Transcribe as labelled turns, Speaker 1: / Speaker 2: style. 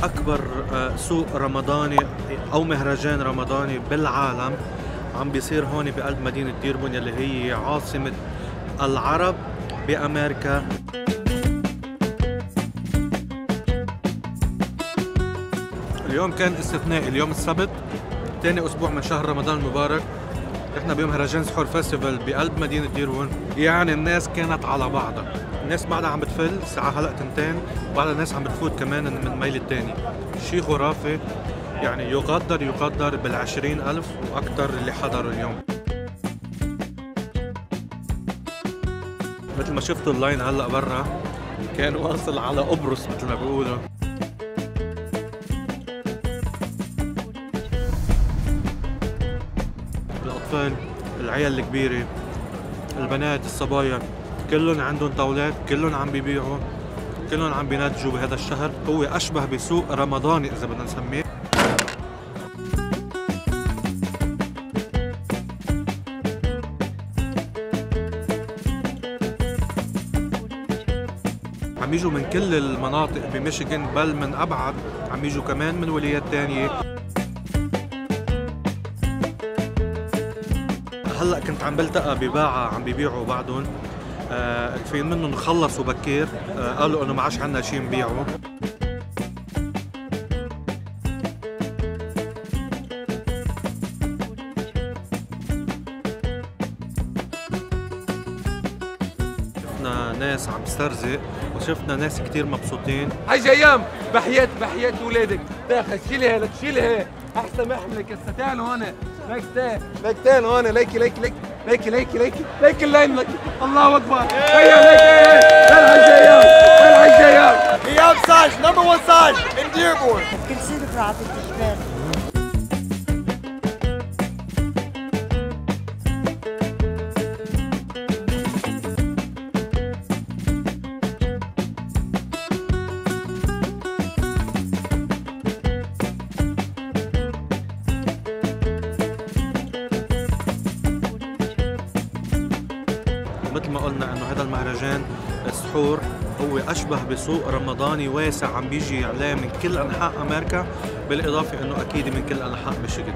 Speaker 1: أكبر سوق رمضاني أو مهرجان رمضاني بالعالم عم بيصير هون بقلب مدينة ديربون يلي هي عاصمة العرب بأمريكا. اليوم كان استثنائي، اليوم السبت ثاني أسبوع من شهر رمضان المبارك. احنا بمهرجان سحور فيستيفال بقلب مدينة ديربون، يعني الناس كانت على بعضها، الناس بعدها عم بتفل الساعة هلأ 2 وبعدها الناس عم بتفوت كمان من ميل الثاني. شيء خرافي، يعني يقدر بال20,000 وأكثر اللي حضروا اليوم. مثل ما شفتوا اللاين هلأ برا كان واصل على قبرص مثل ما بيقولوا. الأطفال، العيال الكبيرة، البنات، الصبايا، كلهم عندهم طاولات، كلهم عم بيبيعوا، كلهم عم بينتجوا بهذا الشهر. هو أشبه بسوق رمضاني إذا بدنا نسميه. عم يجوا من كل المناطق بميشيغان، بل من أبعد عم يجوا كمان من ولايات تانية. هلا كنت عم بلتقى بباعة عم بيبيعوا بعضهم، كفاية منهم خلصوا بكير، قالوا انه ما عادش عندنا شيء نبيعه. شفنا ناس عم تسترزق وشفنا ناس كتير مبسوطين.
Speaker 2: حج ايام، بحياة ولادك داخل شيلي هيك شيلي هيك احسن ما احملك هسه. تعالوا هون ليك تعال هون ليك اللاين لك. الله اكبر. هيا الحج ايام
Speaker 3: ايام ساج number 1 ساج in Dearborn.
Speaker 4: كل سنة بتعطي الجبال.
Speaker 1: مثل ما قلنا انه هذا المهرجان السحور هو اشبه بسوق رمضاني واسع عم بيجي عليه من كل انحاء امريكا، بالاضافه انه اكيد من كل انحاء ميشيغان.